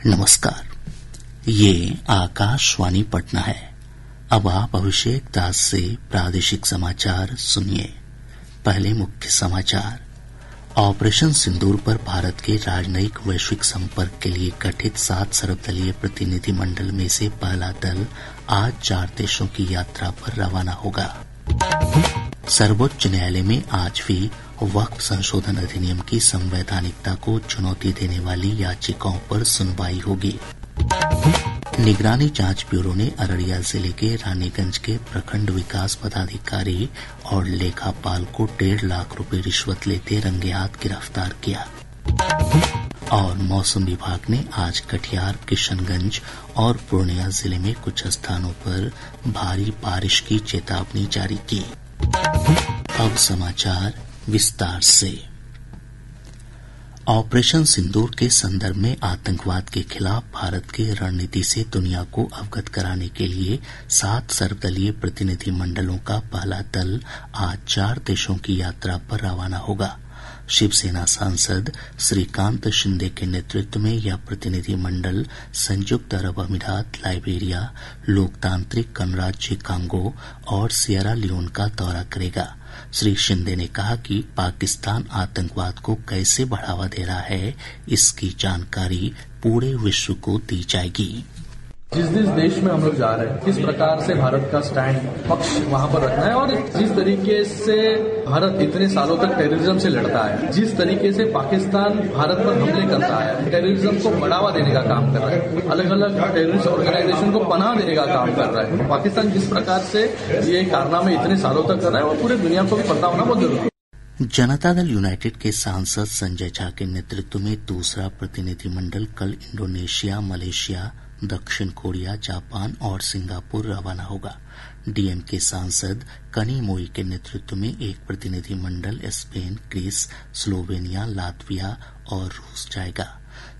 नमस्कार, ये आकाशवाणी पटना है। अब आप अभिषेक दास से प्रादेशिक समाचार सुनिए। पहले मुख्य समाचार। ऑपरेशन सिंदूर पर भारत के राजनयिक वैश्विक संपर्क के लिए गठित 7 सर्वदलीय प्रतिनिधिमंडल में से पहला दल आज 4 देशों की यात्रा पर रवाना होगा। सर्वोच्च न्यायालय में आज भी वक्फ संशोधन अधिनियम की संवैधानिकता को चुनौती देने वाली याचिकाओं पर सुनवाई होगी। निगरानी जांच ब्यूरो ने अररिया जिले के रानीगंज के प्रखंड विकास पदाधिकारी और लेखापाल को 1.5 लाख रुपए रिश्वत लेते रंगे हाथ गिरफ्तार किया। और मौसम विभाग ने आज कटिहार, किशनगंज और पूर्णिया जिले में कुछ स्थानों पर भारी बारिश की चेतावनी जारी की। अब समाचार विस्तार से। ऑपरेशन सिंदूर के संदर्भ में आतंकवाद के खिलाफ भारत की रणनीति से दुनिया को अवगत कराने के लिए 7 सर्वदलीय प्रतिनिधिमंडलों का पहला दल आज 4 देशों की यात्रा पर रवाना होगा। शिवसेना सांसद श्रीकांत शिंदे के नेतृत्व में यह प्रतिनिधिमंडल संयुक्त अरब अमीरात, लाइबेरिया, लोकतांत्रिक गणराज्य कांगो और सियरा लियोन का दौरा करेगा। श्री शिंदे ने कहा कि पाकिस्तान आतंकवाद को कैसे बढ़ावा दे रहा है, इसकी जानकारी पूरे विश्व को दी जाएगी। जिस देश में हम लोग जा रहे हैं, किस प्रकार से भारत का स्टैंड पक्ष वहां पर रखना है और जिस तरीके से भारत इतने सालों तक टेररिज्म से लड़ता है, जिस तरीके से पाकिस्तान भारत पर हमले करता है, टेररिज्म को बढ़ावा देने का काम कर रहा है, अलग अलग टेररिस्ट ऑर्गेनाइजेशन को पनाह देने का काम कर रहा है। पाकिस्तान जिस प्रकार से ये कारनामे इतने सालों तक कर रहा है वो पूरे दुनिया को भी पता होना बहुत जरूरी है। जनता दल यूनाइटेड के सांसद संजय झा के नेतृत्व में दूसरा प्रतिनिधिमंडल कल इंडोनेशिया, मलेशिया, दक्षिण कोरिया, जापान और सिंगापुर रवाना होगा। डीएमके सांसद कनी मोई के नेतृत्व में एक प्रतिनिधिमंडल स्पेन, ग्रीस, स्लोवेनिया, लातविया और रूस जाएगा।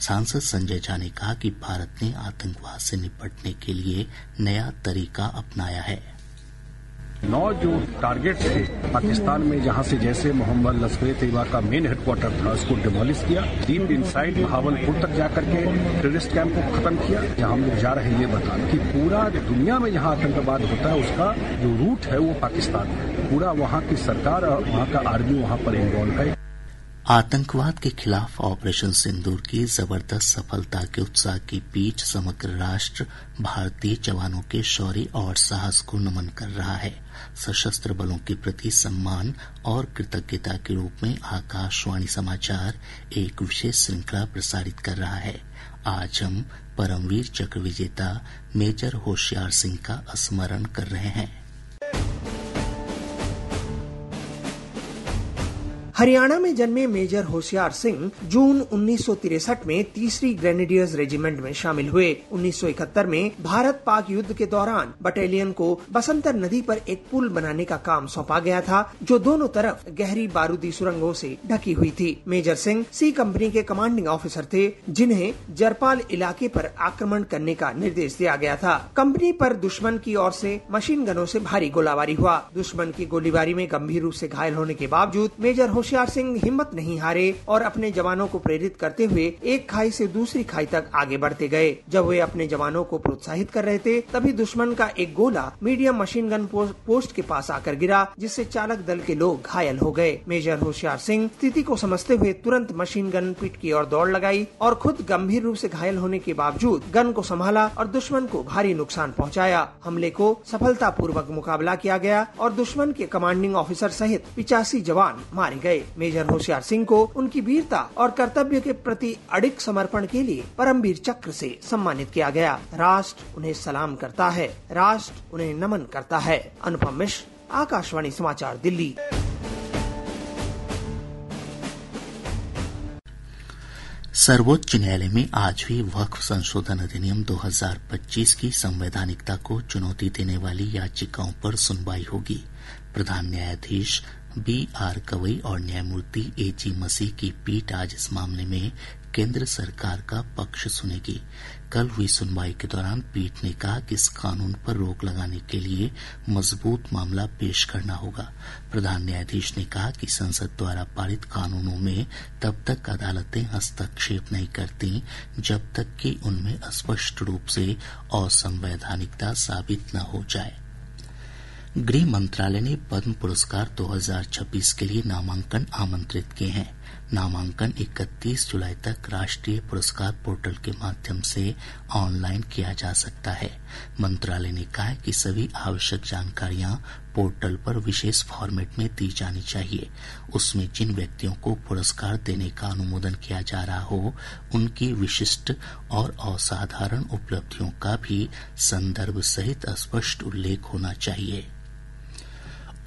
सांसद संजय झा ने कहा कि भारत ने आतंकवाद से निपटने के लिए नया तरीका अपनाया है। 9 जो टारगेट थे पाकिस्तान में, जहां से जैसे मोहम्मद लश्कर तैयबा का मेन हेडक्वार्टर था, उसको डिमोलिश किया। डीप इनसाइड भावलपुर तक जाकर के टेररिस्ट कैंप को खत्म किया। जहां हम लोग जा रहे हैं ये बताना कि पूरा दुनिया में जहां आतंकवाद होता है उसका जो रूट है वो पाकिस्तान है। पूरा वहां की सरकार और वहां का आर्मी वहां पर इन्वॉल्व है। आतंकवाद के खिलाफ ऑपरेशन सिंदूर की जबरदस्त सफलता के उत्साह के बीच समग्र राष्ट्र भारतीय जवानों के शौर्य और साहस को नमन कर रहा है। सशस्त्र बलों के प्रति सम्मान और कृतज्ञता के रूप में आकाशवाणी समाचार एक विशेष श्रृंखला प्रसारित कर रहा है। आज हम परमवीर चक्र विजेता मेजर होशियार सिंह का स्मरण कर रहे हैं। हरियाणा में जन्मे मेजर होशियार सिंह जून 1963 में 3री ग्रेनेडियर्स रेजिमेंट में शामिल हुए। 1971 में भारत पाक युद्ध के दौरान बटालियन को बसंतर नदी पर एक पुल बनाने का काम सौंपा गया था, जो दोनों तरफ गहरी बारूदी सुरंगों से ढकी हुई थी। मेजर सिंह सी कंपनी के कमांडिंग ऑफिसर थे, जिन्हें जरपाल इलाके पर आक्रमण करने का निर्देश दिया गया था। कंपनी पर दुश्मन की ओर से मशीन गनों से भारी गोलाबारी हुआ। दुश्मन की गोलीबारी में गंभीर रूप से घायल होने के बावजूद मेजर होशियार सिंह हिम्मत नहीं हारे और अपने जवानों को प्रेरित करते हुए एक खाई से दूसरी खाई तक आगे बढ़ते गए। जब वे अपने जवानों को प्रोत्साहित कर रहे थे, तभी दुश्मन का एक गोला मीडियम मशीन गन पोस्ट के पास आकर गिरा, जिससे चालक दल के लोग घायल हो गए। मेजर होशियार सिंह स्थिति को समझते हुए तुरंत मशीन गन पिट की ओर दौड़ लगाई और खुद गंभीर रूप से घायल होने के बावजूद गन को संभाला और दुश्मन को भारी नुकसान पहुंचाया। हमले को सफलतापूर्वक मुकाबला किया गया और दुश्मन के कमांडिंग ऑफिसर सहित 85 जवान मारे गए। मेजर होशियार सिंह को उनकी वीरता और कर्तव्य के प्रति अडिग समर्पण के लिए परमवीर चक्र से सम्मानित किया गया। राष्ट्र उन्हें सलाम करता है, राष्ट्र उन्हें नमन करता है। अनुपम मिश्र, आकाशवाणी समाचार, दिल्ली। सर्वोच्च न्यायालय में आज भी वक्फ संशोधन अधिनियम 2025 की संवैधानिकता को चुनौती देने वाली याचिकाओं पर सुनवाई होगी। प्रधान न्यायाधीश B.R. गवई और न्यायमूर्ति A.G. मसीह की पीठ आज इस मामले में केंद्र सरकार का पक्ष सुनेगी। कल हुई सुनवाई के दौरान पीठ ने कहा कि इस कानून पर रोक लगाने के लिए मजबूत मामला पेश करना होगा। प्रधान न्यायाधीश ने कहा कि संसद द्वारा पारित कानूनों में तब तक अदालतें हस्तक्षेप नहीं करती जब तक कि उनमें स्पष्ट रूप से असंवैधानिकता साबित न हो जाए। गृह मंत्रालय ने पद्म पुरस्कार 2026 के लिए नामांकन आमंत्रित किए हैं। नामांकन 31 जुलाई तक राष्ट्रीय पुरस्कार पोर्टल के माध्यम से ऑनलाइन किया जा सकता है। मंत्रालय ने कहा है कि सभी आवश्यक जानकारियां पोर्टल पर विशेष फॉर्मेट में दी जानी चाहिए। उसमें जिन व्यक्तियों को पुरस्कार देने का अनुमोदन किया जा रहा हो, उनकी विशिष्ट और असाधारण उपलब्धियों का भी संदर्भ सहित स्पष्ट उल्लेख होना चाहिए।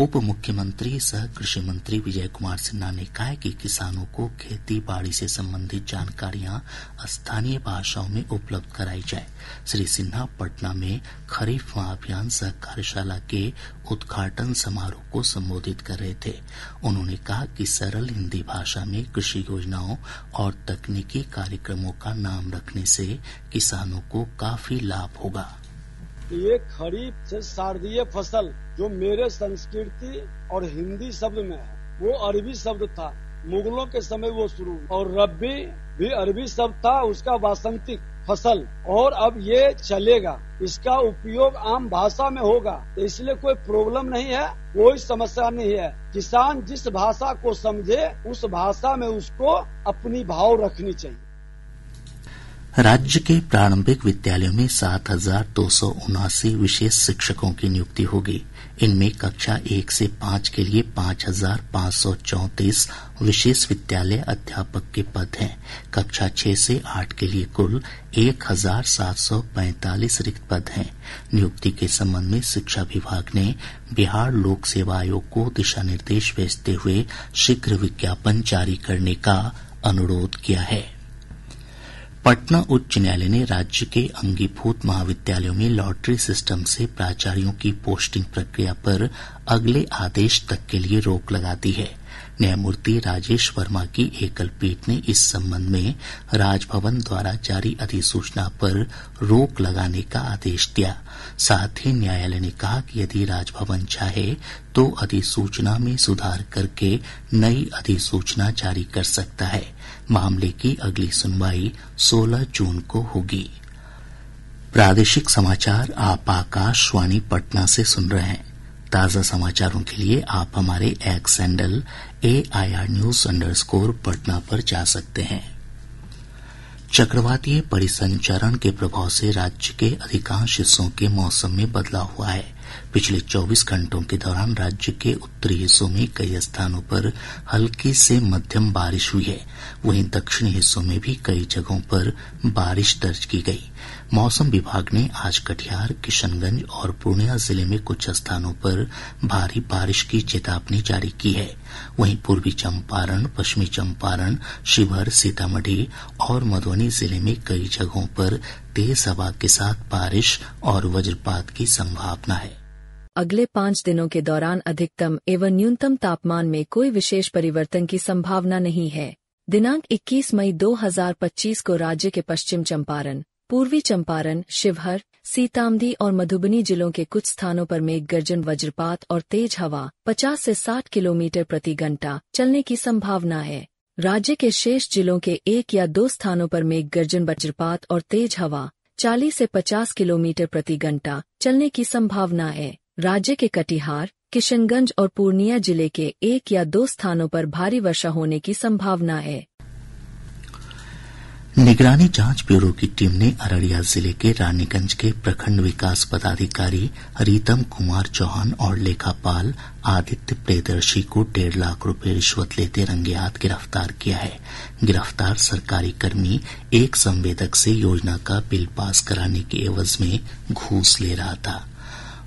उप मुख्यमंत्री सह कृषि मंत्री विजय कुमार सिन्हा ने कहा है कि किसानों को खेती बाड़ी से संबंधित जानकारियां स्थानीय भाषाओं में उपलब्ध कराई जाए। श्री सिन्हा पटना में खरीफ महाअभियान सह कार्यशाला के उद्घाटन समारोह को संबोधित कर रहे थे। उन्होंने कहा कि सरल हिंदी भाषा में कृषि योजनाओं और तकनीकी कार्यक्रमों का नाम रखने से किसानों को काफी लाभ होगा। ये खरीफ से शारदीय फसल जो मेरे संस्कृति और हिंदी शब्द में है, वो अरबी शब्द था। मुगलों के समय वो शुरू, और रब्बी भी अरबी शब्द था, उसका वासंतिक फसल, और अब ये चलेगा। इसका उपयोग आम भाषा में होगा, तो इसलिए कोई प्रॉब्लम नहीं है, कोई समस्या नहीं है। किसान जिस भाषा को समझे उस भाषा में उसको अपनी भाव रखनी चाहिए। राज्य के प्रारंभिक विद्यालयों में 7,279 विशेष शिक्षकों की नियुक्ति होगी। इनमें कक्षा 1 से 5 के लिए 5,534 विशेष विद्यालय अध्यापक के पद हैं। कक्षा 6 से 8 के लिए कुल 1,745 रिक्त पद हैं। नियुक्ति के संबंध में शिक्षा विभाग ने बिहार लोक सेवा आयोग को दिशा निर्देश भेजते हुए शीघ्र विज्ञापन जारी करने का अनुरोध किया है। पटना उच्च न्यायालय ने राज्य के अंगीभूत महाविद्यालयों में लॉटरी सिस्टम से प्राचार्यों की पोस्टिंग प्रक्रिया पर अगले आदेश तक के लिए रोक लगा दी है। न्यायमूर्ति राजेश वर्मा की एकल पीठ ने इस संबंध में राजभवन द्वारा जारी अधिसूचना पर रोक लगाने का आदेश दिया। साथ ही न्यायालय ने कहा कि यदि राजभवन चाहे तो अधिसूचना में सुधार करके नई अधिसूचना जारी कर सकता है। मामले की अगली सुनवाई 16 जून को होगी। प्रादेशिक समाचार आप आकाशवाणी पटना से सुन रहे हैं। ताज़ा समाचारों के लिए आप हमारे x handle AIR News _ Patna पर जा सकते हैं। चक्रवातीय परिसंचरण के प्रभाव से राज्य के अधिकांश हिस्सों के मौसम में बदलाव हुआ है। पिछले 24 घंटों के दौरान राज्य के उत्तरी हिस्सों में कई स्थानों पर हल्की से मध्यम बारिश हुई है। वहीं दक्षिणी हिस्सों में भी कई जगहों पर बारिश दर्ज की गई। मौसम विभाग ने आज कटिहार, किशनगंज और पूर्णिया जिले में कुछ स्थानों पर भारी बारिश की चेतावनी जारी की है। वहीं पूर्वी चंपारण, पश्चिमी चंपारण, शिवहर, सीतामढ़ी और मधुबनी जिले में कई जगहों पर तेज हवा के साथ बारिश और वज्रपात की संभावना है। अगले 5 दिनों के दौरान अधिकतम एवं न्यूनतम तापमान में कोई विशेष परिवर्तन की संभावना नहीं है। दिनांक 21 मई 2025 को राज्य के पश्चिम चंपारण, पूर्वी चंपारण, शिवहर, सीतामढ़ी और मधुबनी जिलों के कुछ स्थानों पर मेघ गर्जन, वज्रपात और तेज हवा 50 से 60 किलोमीटर प्रति घंटा चलने की संभावना है। राज्य के शेष जिलों के 1 या 2 स्थानों पर मेघ गर्जन, वज्रपात और तेज हवा 40 से 50 किलोमीटर प्रति घंटा चलने की संभावना है। राज्य के कटिहार, किशनगंज और पूर्णिया जिले के 1 या 2 स्थानों पर भारी वर्षा होने की संभावना है। निगरानी जांच ब्यूरो की टीम ने अररिया जिले के रानीगंज के प्रखंड विकास पदाधिकारी रीतम कुमार चौहान और लेखापाल आदित्य प्रियदर्शी को 1.5 लाख रुपए रिश्वत लेते रंगे हाथ गिरफ्तार किया है। गिरफ्तार सरकारी कर्मी एक संवेदक से योजना का बिल पास कराने के एवज में घूस ले रहा था।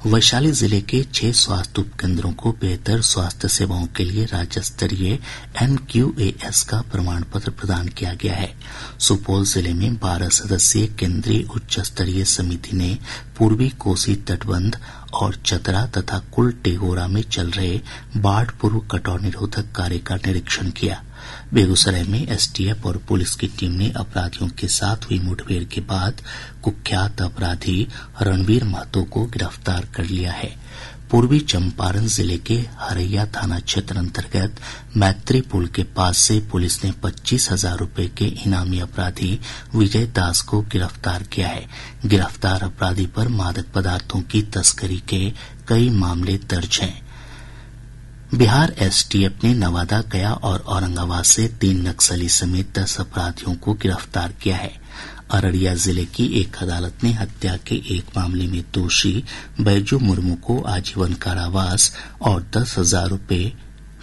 वैशाली जिले के 6 स्वास्थ्य उपकेंद्रों को बेहतर स्वास्थ्य सेवाओं के लिए राज्य स्तरीय NQAS का प्रमाण पत्र प्रदान किया गया है। सुपौल जिले में 12 सदस्यीय केंद्रीय उच्च स्तरीय समिति ने पूर्वी कोसी तटबंध और चतरा तथा कुल टेगोरा में चल रहे बाढ़ पूर्व कटाव निरोधक कार्य का निरीक्षण किया। बेगूसराय में एसटीएफ और पुलिस की टीम ने अपराधियों के साथ हुई मुठभेड़ के बाद कुख्यात अपराधी रणवीर महतो को गिरफ्तार कर लिया है। पूर्वी चंपारण जिले के हरैया थाना क्षेत्र अंतर्गत मैत्री पुल के पास से पुलिस ने 25,000 रूपये के इनामी अपराधी विजय दास को गिरफ्तार किया है। गिरफ्तार अपराधी पर मादक पदार्थों की तस्करी के कई मामले दर्ज हैं। बिहार एसटीएफ ने नवादा, गया और औरंगाबाद से 3 नक्सली समेत 10 अपराधियों को गिरफ्तार किया है। अररिया जिले की एक अदालत ने हत्या के एक मामले में दोषी बैजू मुर्मू को आजीवन कारावास और 10,000 रूपये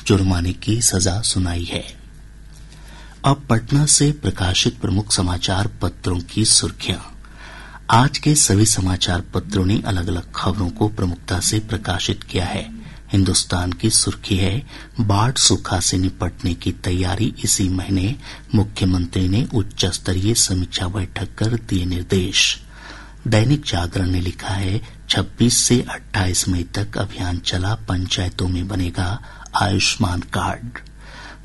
जुर्माने की सजा सुनाई है। अब पटना से प्रकाशित प्रमुख समाचार पत्रों की सुर्खियां। आज के सभी समाचार पत्रों ने अलग अलग खबरों को प्रमुखता से प्रकाशित किया है। हिन्दुस्तान की सुर्खी है, बाढ़ सूखा से निपटने की तैयारी, इसी महीने मुख्यमंत्री ने उच्च स्तरीय समीक्षा बैठक कर दिए निर्देश। दैनिक जागरण ने लिखा है, 26 से 28 मई तक अभियान चला, पंचायतों में बनेगा आयुष्मान कार्ड।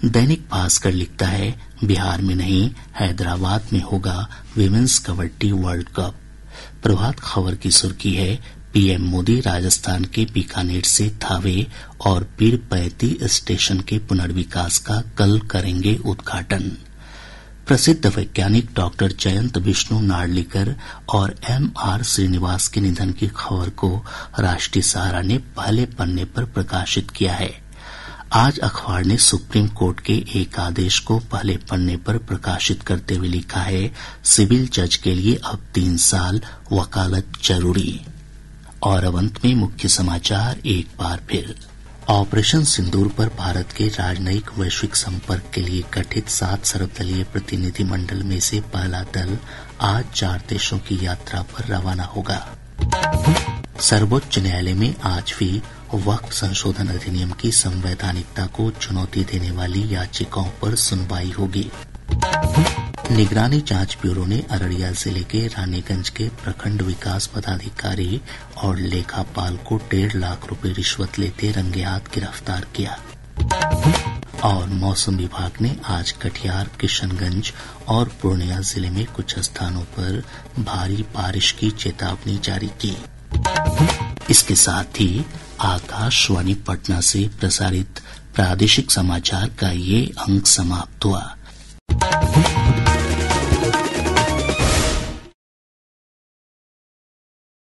दैनिक भास्कर लिखता है, बिहार में नहीं हैदराबाद में होगा women's kabaddi world cup. Prabhat Khabar की सुर्खी है, पीएम मोदी राजस्थान के बीकानेर से थावे और पीरपैती स्टेशन के पुनर्विकास का कल करेंगे उद्घाटन। प्रसिद्ध वैज्ञानिक डॉक्टर जयंत विष्णु नार्लिकर और एमआर श्रीनिवास के निधन की खबर को राष्ट्रीय सहारा ने पहले पन्ने पर प्रकाशित किया है। आज अखबार ने सुप्रीम कोर्ट के एक आदेश को पहले पन्ने पर प्रकाशित करते हुए लिखा है, सिविल जज के लिए अब 3 साल वकालत जरूरी। और अब अंत में मुख्य समाचार एक बार फिर। ऑपरेशन सिंदूर पर भारत के राजनयिक वैश्विक संपर्क के लिए गठित 7 सर्वदलीय प्रतिनिधिमंडल में से पहला दल आज 4 देशों की यात्रा पर रवाना होगा। सर्वोच्च न्यायालय में आज भी वक्फ संशोधन अधिनियम की संवैधानिकता को चुनौती देने वाली याचिकाओं पर सुनवाई होगी। निगरानी जांच ब्यूरो ने अररिया जिले के रानीगंज के प्रखंड विकास पदाधिकारी और लेखापाल को 1.5 लाख रुपए रिश्वत लेते रंगे हाथ गिरफ्तार किया। और मौसम विभाग ने आज कटिहार, किशनगंज और पूर्णिया जिले में कुछ स्थानों पर भारी बारिश की चेतावनी जारी की। इसके साथ ही आकाशवाणी पटना से प्रसारित प्रादेशिक समाचार का ये अंक समाप्त हुआ।